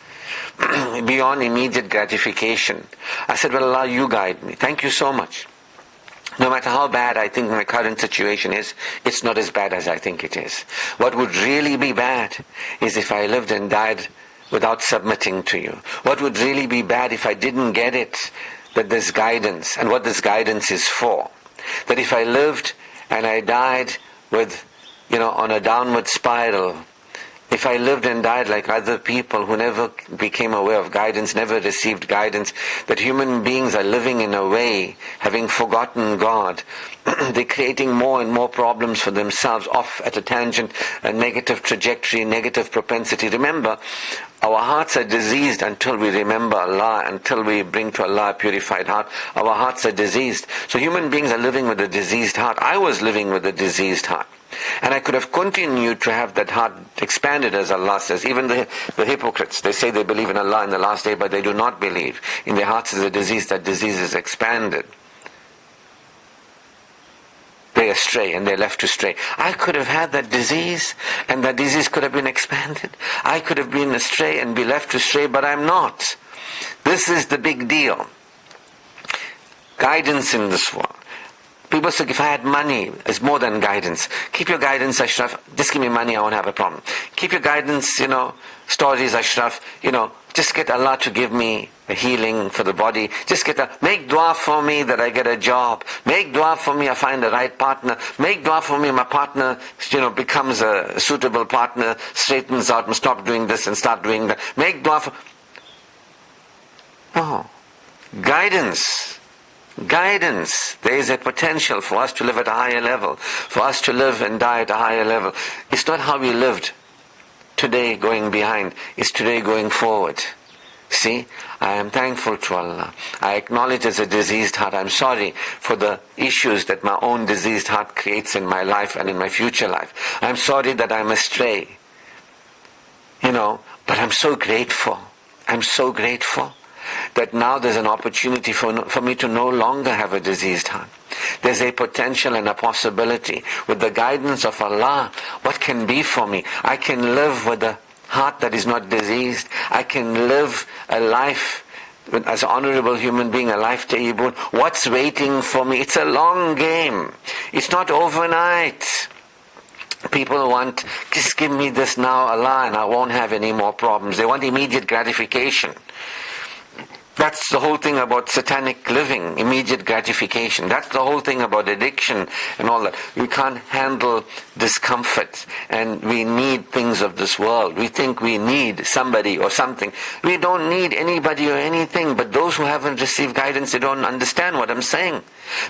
Speaker 1: beyond immediate gratification. I said, well, Allah, you guide me. Thank you so much. No matter how bad I think my current situation is, it's not as bad as I think it is. What would really be bad is if I lived and died without submitting to you. What would really be bad if I didn't get it, that there's guidance, and what this guidance is for. That if I lived and I died with, on a downward spiral, if I lived and died like other people who never became aware of guidance, never received guidance, that human beings are living in a way, having forgotten God, they're creating more and more problems for themselves, off at a tangent, a negative trajectory, negative propensity. Remember, our hearts are diseased until we remember Allah, until we bring to Allah a purified heart. Our hearts are diseased. So human beings are living with a diseased heart. I was living with a diseased heart. And I could have continued to have that heart expanded, as Allah says. Even the hypocrites, they say they believe in Allah in the last day, but they do not believe. In their hearts is a disease, that disease is expanded. They astray and they're left to stray. I could have had that disease, and that disease could have been expanded. I could have been astray and be left to stray, but I'm not. This is the big deal. Guidance in this world. People say, if I had money, it's more than guidance. Keep your guidance, Ashraf. Just give me money, I won't have a problem. Keep your guidance, stories, Ashraf. Just get Allah to give me a healing for the body. Just make dua for me that I get a job. Make dua for me I find the right partner. Make dua for me my partner, becomes a suitable partner, straightens out and stop doing this and start doing that. Make dua for... No. Guidance. There is a potential for us to live at a higher level, for us to live and die at a higher level. It's not how we lived today going behind, it's today going forward. See, I am thankful to Allah. I acknowledge as a diseased heart. I'm sorry for the issues that my own diseased heart creates in my life and in my future life. I'm sorry that I'm astray. But I'm so grateful. That now there's an opportunity for me to no longer have a diseased heart. There's a potential and a possibility. With the guidance of Allah, what can be for me? I can live with a heart that is not diseased. I can live a life as an honorable human being, a life tayyibun. What's waiting for me? It's a long game. It's not overnight. People want, just give me this now, Allah, and I won't have any more problems. They want immediate gratification. That's the whole thing about satanic living, immediate gratification. That's the whole thing about addiction and all that. We can't handle discomfort, and we need things of this world. We think we need somebody or something. We don't need anybody or anything, but those who haven't received guidance, they don't understand what I'm saying.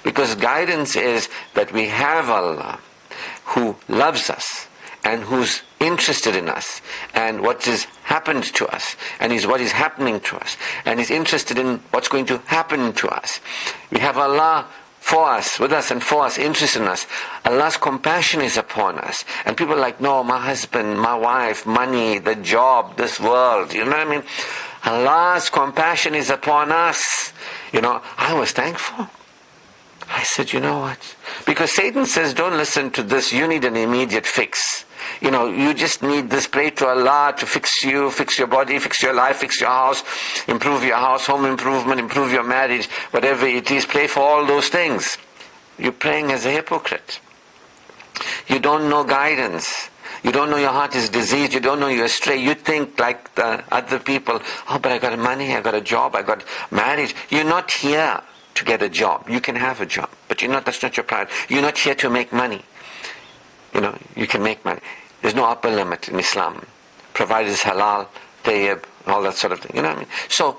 Speaker 1: Because guidance is that we have Allah who loves us and who's interested in us and what has happened to us and is what is happening to us and is interested in what's going to happen to us. We have Allah for us, with us and for us, interested in us. Allah's compassion is upon us. And people are like, no, my husband, my wife, money, the job, this world, you know what I mean? Allah's compassion is upon us. I was thankful. I said, you know what? Because Satan says, don't listen to this, you need an immediate fix. You just need this, pray to Allah to fix you, fix your body, fix your life, fix your house, improve your house, home improvement, improve your marriage, whatever it is, pray for all those things. You're praying as a hypocrite. You don't know guidance. You don't know your heart is diseased. You don't know you're astray. You think like the other people, oh, but I got money, I got a job, I got marriage. You're not here to get a job. You can have a job, but that's not your priority. You're not here to make money. you can make money. There's no upper limit in Islam, provided it's halal, tayyib, all that sort of thing. You know what I mean? So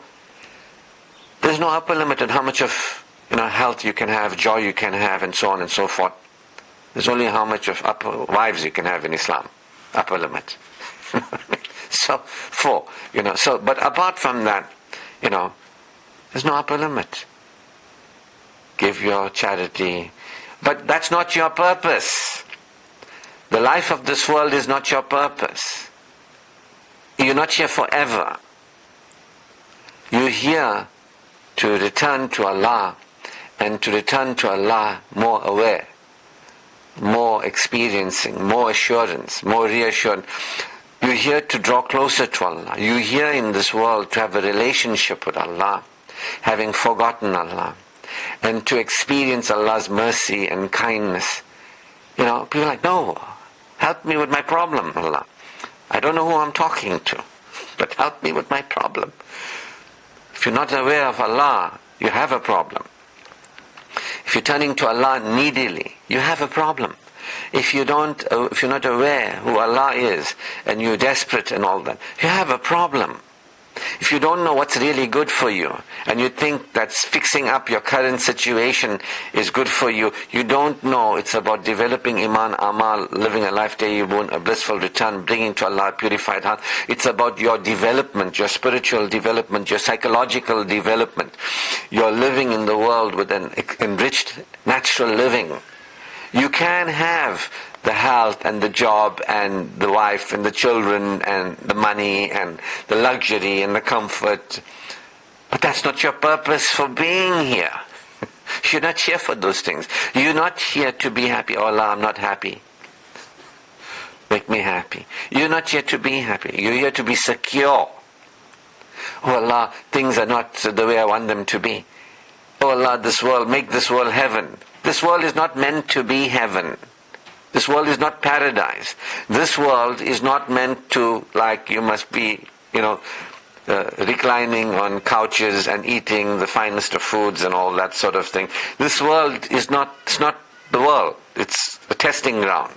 Speaker 1: there's no upper limit on how much of health you can have, joy you can have, and so on and so forth. There's only how much of upper wives you can have in Islam, upper limit. So 4, So, but apart from that, there's no upper limit. Give your charity, but that's not your purpose. The life of this world is not your purpose. You're not here forever. You're here to return to Allah, and to return to Allah more aware, more experiencing, more assurance, more reassurance. You're here to draw closer to Allah. You're here in this world to have a relationship with Allah, having forgotten Allah, and to experience Allah's mercy and kindness. People are like, no, help me with my problem, Allah. I don't know who I'm talking to, but help me with my problem. If you're not aware of Allah, you have a problem. If you're turning to Allah needily, you have a problem. If you're not aware who Allah is, and you're desperate and all that, you have a problem. If you don't know what's really good for you, and you think that fixing up your current situation is good for you, you don't know it's about developing Iman, Amal, living a life tayyibun, a blissful return, bringing to Allah a purified heart. It's about your development, your spiritual development, your psychological development. You're living in the world with an enriched, natural living. You can have the health and the job and the wife and the children and the money and the luxury and the comfort, but that's not your purpose for being here. You're not here for those things. You're not here to be happy. Oh Allah, I'm not happy. Make me happy. You're not here to be happy. You're here to be secure. Oh Allah, things are not the way I want them to be. Oh Allah, make this world heaven. This world is not meant to be heaven. This world is not paradise. This world is not meant to, you must be, reclining on couches and eating the finest of foods and all that sort of thing. This world is not the world. It's a testing ground.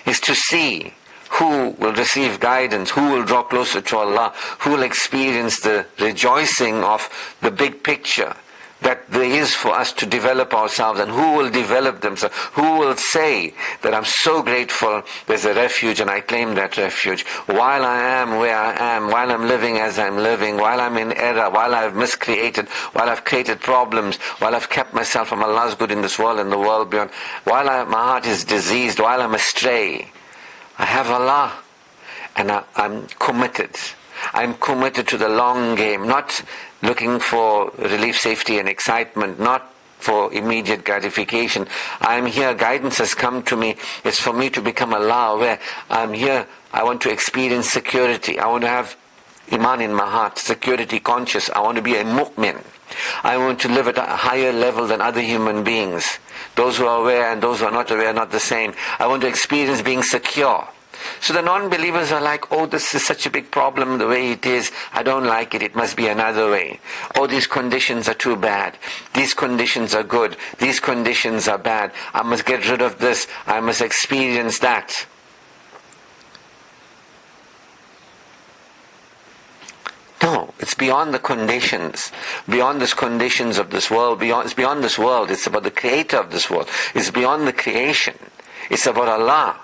Speaker 1: It's to see who will receive guidance, who will draw closer to Allah, who will experience the rejoicing of the big picture that there is for us to develop ourselves, and who will develop themselves, who will say that I'm so grateful there's a refuge and I claim that refuge, while I am where I am, while I'm living as I'm living, while I'm in error, while I've miscreated, while I've created problems, while I've kept myself from Allah's good in this world and the world beyond, while my heart is diseased, while I'm astray, I have Allah, and I'm committed. I'm committed to the long game, not looking for relief, safety and excitement, not for immediate gratification. I'm here, guidance has come to me, it's for me to become Allah aware. I'm here, I want to experience security, I want to have Iman in my heart, security conscious, I want to be a mu'min. I want to live at a higher level than other human beings. Those who are aware and those who are not aware are not the same. I want to experience being secure. So the non-believers are like, oh, this is such a big problem the way it is. I don't like it. It must be another way. Oh, these conditions are too bad. These conditions are good. These conditions are bad. I must get rid of this. I must experience that. No, it's beyond the conditions. Beyond these conditions of this world. It's beyond this world. It's about the creator of this world. It's beyond the creation. It's about Allah.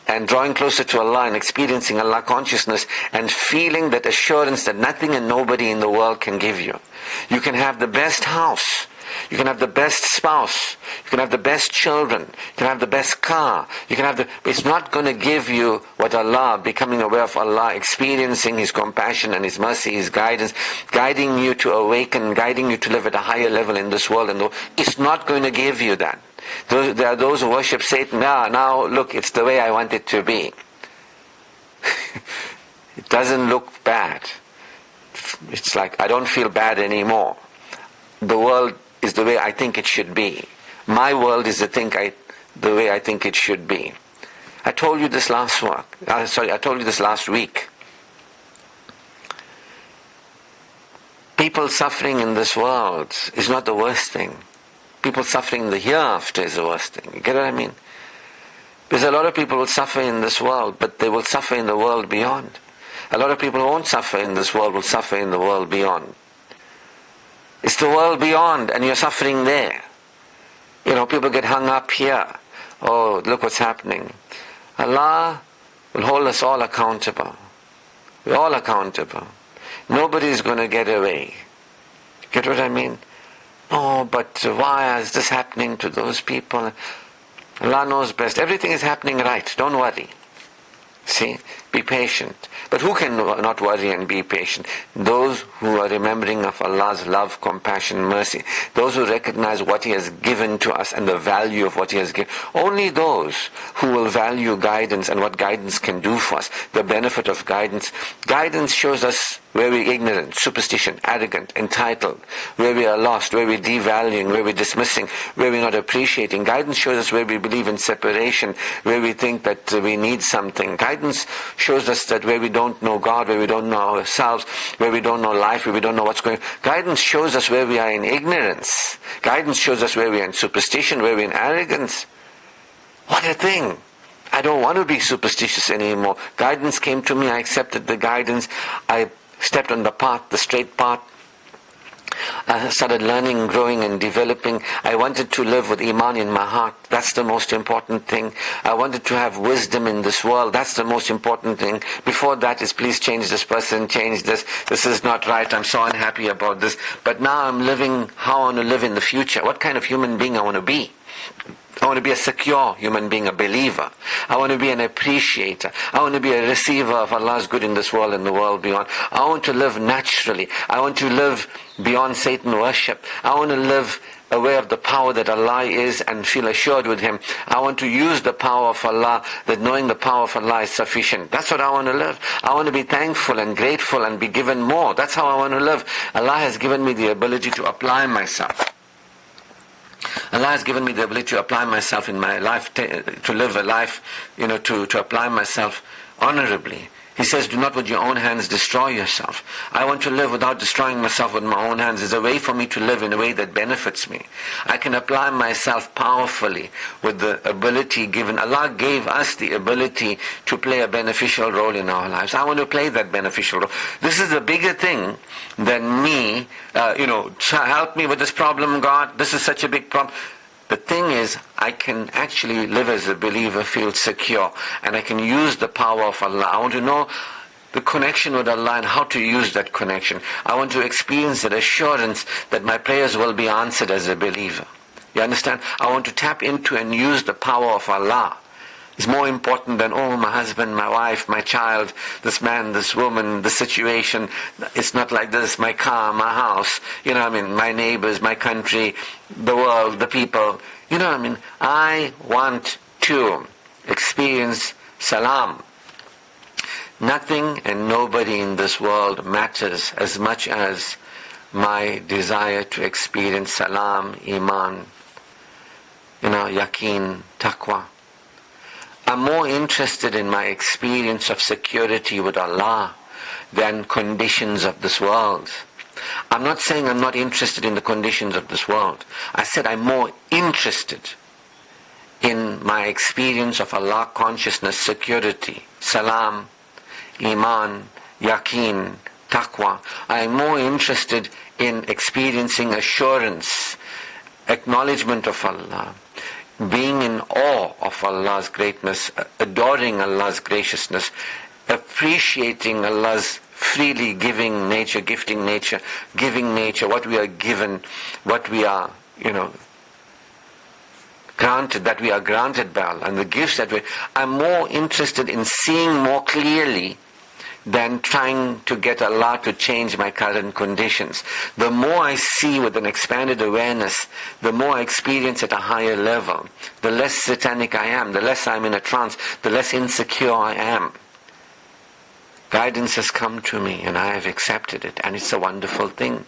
Speaker 1: And drawing closer to Allah and experiencing Allah consciousness and feeling that assurance that nothing and nobody in the world can give you. You can have the best house. You can have the best spouse. You can have the best children. You can have the best car. It's not going to give you what Allah, becoming aware of Allah, experiencing His compassion and His mercy, His guidance, guiding you to awaken, guiding you to live at a higher level in this world. And it's not going to give you that. There are those who worship Satan. Now look, it's the way I want it to be. It doesn't look bad. It's like, I don't feel bad anymore. The world is the way I think it should be. My world is the way I think it should be. I told you this last week. People suffering in this world is not the worst thing. People suffering in the hereafter is the worst thing. You get what I mean? Because a lot of people will suffer in this world, but they will suffer in the world beyond. A lot of people who won't suffer in this world will suffer in the world beyond. It's the world beyond, and you're suffering there. People get hung up here. Oh, look what's happening. Allah will hold us all accountable. We're all accountable. Nobody's going to get away. Get what I mean? Oh, but why is this happening to those people? Allah knows best. Everything is happening right. Don't worry. See? Be patient. But who can not worry and be patient? Those who are remembering of Allah's love, compassion, mercy. Those who recognize what He has given to us and the value of what He has given. Only those who will value guidance and what guidance can do for us. The benefit of guidance. Guidance shows us where we're ignorant, superstition, arrogant, entitled, where we are lost, where we're devaluing, where we're dismissing, where we're not appreciating. Guidance shows us where we believe in separation, where we think that we need something. Guidance shows us that where we don't know God, where we don't know ourselves, where we don't know life, where we don't know what's going on. Guidance shows us where we are in ignorance. Guidance shows us where we are in superstition, where we're in arrogance. What a thing! I don't want to be superstitious anymore. Guidance came to me, I accepted the guidance, I stepped on the path, the straight path. I started learning, growing and developing. I wanted to live with Iman in my heart. That's the most important thing. I wanted to have wisdom in this world. That's the most important thing. Before that is, please change this person, change this. This is not right. I'm so unhappy about this. But now I'm living how I want to live in the future. What kind of human being I want to be. I want to be a secure human being, a believer. I want to be an appreciator. I want to be a receiver of Allah's good in this world and the world beyond. I want to live naturally. I want to live beyond Satan worship. I want to live aware of the power that Allah is and feel assured with Him. I want to use the power of Allah, that knowing the power of Allah is sufficient. That's what I want to live. I want to be thankful and grateful and be given more. That's how I want to live. Allah has given me the ability to apply myself. Allah has given me the ability to apply myself in my life, to live a life, to apply myself honorably. He says, do not with your own hands destroy yourself. I want to live without destroying myself with my own hands. There's a way for me to live in a way that benefits me. I can apply myself powerfully with the ability given. Allah gave us the ability to play a beneficial role in our lives. I want to play that beneficial role. This is a bigger thing than me, help me with this problem, God. This is such a big problem. The thing is, I can actually live as a believer, feel secure, and I can use the power of Allah. I want to know the connection with Allah and how to use that connection. I want to experience that assurance that my prayers will be answered as a believer. You understand? I want to tap into and use the power of Allah. It's more important than, my husband, my wife, my child, this man, this woman, the situation. It's not like this, my car, my house, my neighbors, my country, the world, the people. I want to experience salam. Nothing and nobody in this world matters as much as my desire to experience salam, iman, yaqeen, taqwa. I'm more interested in my experience of security with Allah than conditions of this world. I'm not saying I'm not interested in the conditions of this world. I said I'm more interested in my experience of Allah consciousness, security, salam, iman, yaqeen, taqwa. I'm more interested in experiencing assurance, acknowledgement of Allah, being in awe of Allah's greatness, adoring Allah's graciousness, appreciating Allah's freely giving nature, gifting nature, giving nature, what we are given, what we are, granted, that we are granted by Allah, and the gifts that I'm more interested in seeing more clearly than trying to get Allah to change my current conditions. The more I see with an expanded awareness, the more I experience at a higher level, the less satanic I am, the less I'm in a trance, the less insecure I am. Guidance has come to me and I have accepted it, and it's a wonderful thing.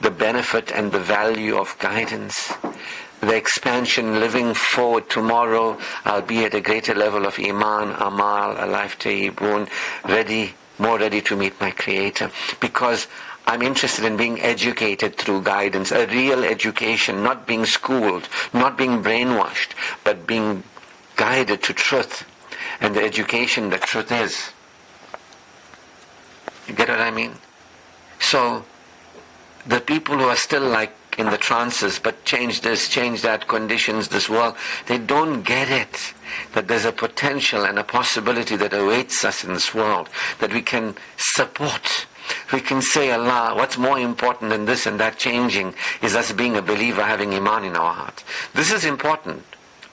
Speaker 1: The benefit and the value of guidance, the expansion, living forward tomorrow, I'll be at a greater level of iman, amal, a life tayyibun, more ready to meet my Creator, because I'm interested in being educated through guidance, a real education, not being schooled, not being brainwashed, but being guided to truth and the education that truth is. You get what I mean? So, the people who are still like in the trances, but change this, change that, conditions, this world, they don't get it, that there's a potential and a possibility that awaits us in this world, that we can support. We can say, Allah, what's more important than this and that changing is us being a believer, having iman in our heart. This is important,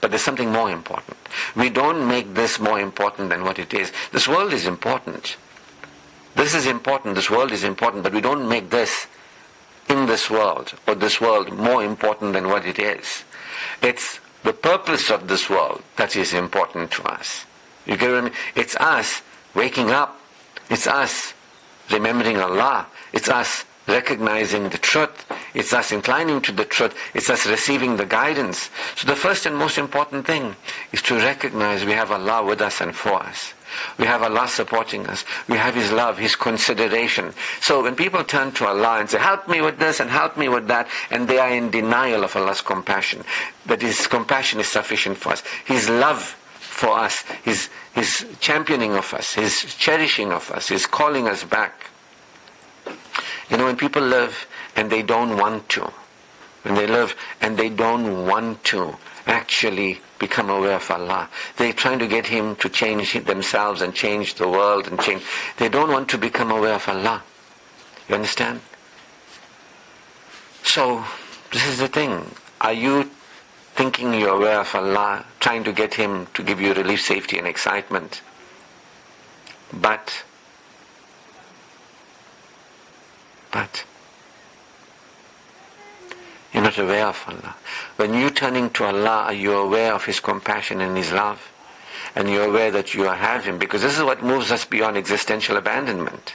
Speaker 1: but there's something more important. We don't make this more important than what it is. This world is important. This is important, this world is important, but we don't make this in this world, or this world more important than what it is. It's the purpose of this world that is important to us. You get what I mean? It's us waking up. It's us remembering Allah. It's us recognizing the truth. It's us inclining to the truth. It's us receiving the guidance. So the first and most important thing is to recognize we have Allah with us and for us. We have Allah supporting us. We have His love, His consideration. So when people turn to Allah and say, help me with this and help me with that, and they are in denial of Allah's compassion, that His compassion is sufficient for us, His love for us, His championing of us, His cherishing of us, His calling us back. You know, when people live and they don't want to, when they live and they don't want to actually become aware of Allah, they're trying to get Him to change themselves and change the world and change. They don't want to become aware of Allah. You understand? So, this is the thing. Are you thinking you're aware of Allah, trying to get Him to give you relief, safety and excitement? But you're not aware of Allah. When you're turning to Allah, are you aware of His compassion and His love? And you're aware that you have Him, because this is what moves us beyond existential abandonment.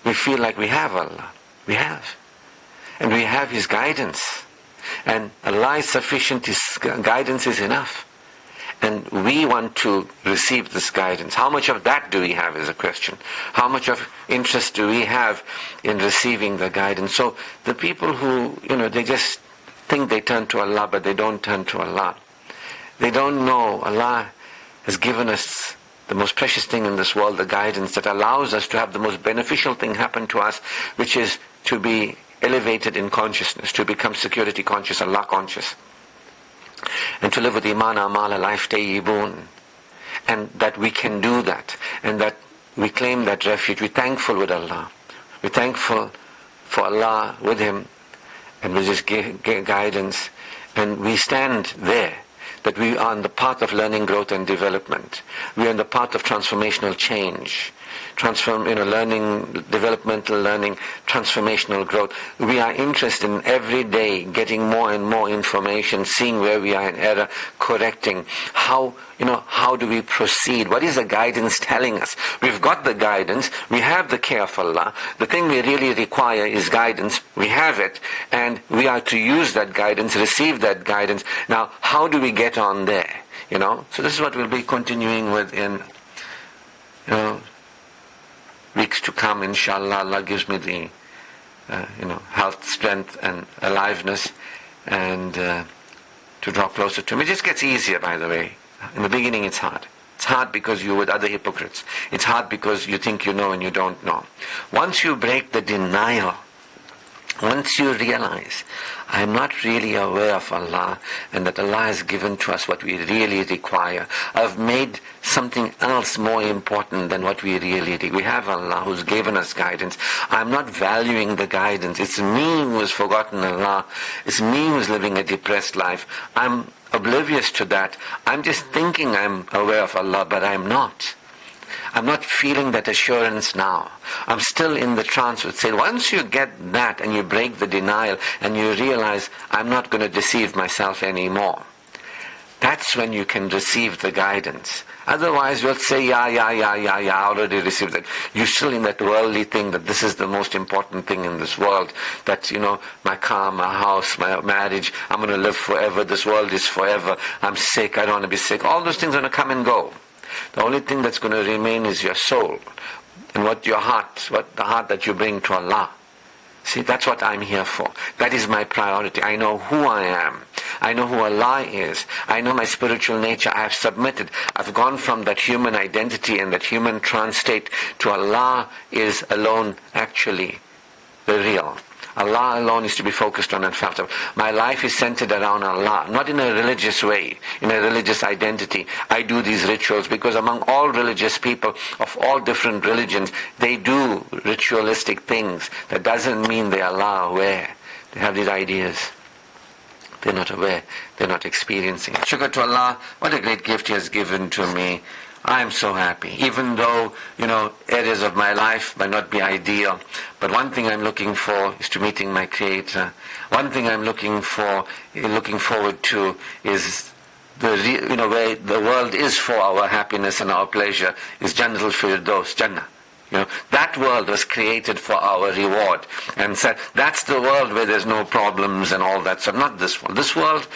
Speaker 1: We feel like we have Allah. We have. And we have His guidance. And Allah is sufficient, His guidance is enough. And we want to receive this guidance. How much of that do we have is a question. How much of interest do we have in receiving the guidance? So the people who, they just think they turn to Allah, but they don't turn to Allah. They don't know Allah has given us the most precious thing in this world, the guidance that allows us to have the most beneficial thing happen to us, which is to be elevated in consciousness, to become security conscious, Allah conscious. And to live with Iman, Amal, a life tayyibun. And that we can do that. And that we claim that refuge. We're thankful with Allah. We're thankful for Allah with Him. And we just give guidance. And we stand there. That we are on the path of learning, growth and development. We are on the path of transformational change. Learning, developmental learning, transformational growth. We are interested in every day getting more and more information, seeing where we are in error, correcting. How do we proceed? What is the guidance telling us? We've got the guidance, we have the care of Allah. The thing we really require is guidance. We have it, and we are to use that guidance, receive that guidance. Now, how do we get on there? So this is what we'll be continuing with in, weeks to come, inshallah. Allah gives me the, health, strength and aliveness, and to draw closer to Him. It just gets easier, by the way. In the beginning it's hard. It's hard because you're with other hypocrites. It's hard because you think you know and you don't know. Once you break the denial, once you realize, I'm not really aware of Allah, and that Allah has given to us what we really require. I've made something else more important than what we really need. We have Allah who's given us guidance. I'm not valuing the guidance. It's me who has forgotten Allah. It's me who's living a depressed life. I'm oblivious to that. I'm just thinking I'm aware of Allah, but I'm not. I'm not feeling that assurance now. I'm still in the trance with say, once you get that and you break the denial and you realize I'm not going to deceive myself anymore, that's when you can receive the guidance. Otherwise you'll say, yeah, I already received it. You're still in that worldly thing that this is the most important thing in this world. That, my car, my house, my marriage, I'm going to live forever. This world is forever. I'm sick, I don't want to be sick. All those things are going to come and go. The only thing that's going to remain is your soul. And what the heart that you bring to Allah. See, that's what I'm here for. That is my priority. I know who I am. I know who Allah is. I know my spiritual nature. I have submitted. I've gone from that human identity and that human trance state to Allah is alone actually the real. Allah alone is to be focused on and felt of. My life is centered around Allah, not in a religious way, in a religious identity. I do these rituals because among all religious people of all different religions, they do ritualistic things. That doesn't mean they are Allah aware. They have these ideas. They're not aware. They're not experiencing. Shukr to Allah, what a great gift He has given to me. I am so happy, even though, areas of my life might not be ideal. But one thing I'm looking for is to meeting my Creator. One thing I'm looking forward to is where the world is for our happiness and our pleasure is Jannatul Firdaus, Jannah. That world was created for our reward. And so that's the world where there's no problems and all that. So not this world. This world,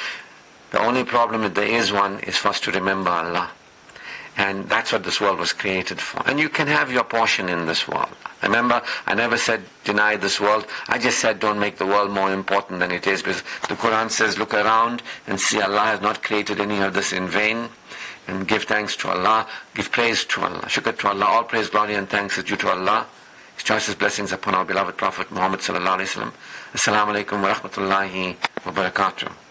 Speaker 1: the only problem, if there is one, is for us to remember Allah. And that's what this world was created for. And you can have your portion in this world. Remember, I never said deny this world. I just said don't make the world more important than it is. Because the Quran says look around and see Allah has not created any of this in vain. And give thanks to Allah. Give praise to Allah. Shukr to Allah. All praise, glory and thanks is due to Allah. His choicest blessings upon our beloved Prophet Muhammad sallallahu alaihi wasallam. Assalamu alaikum wa rahmatullahi wa barakatuh.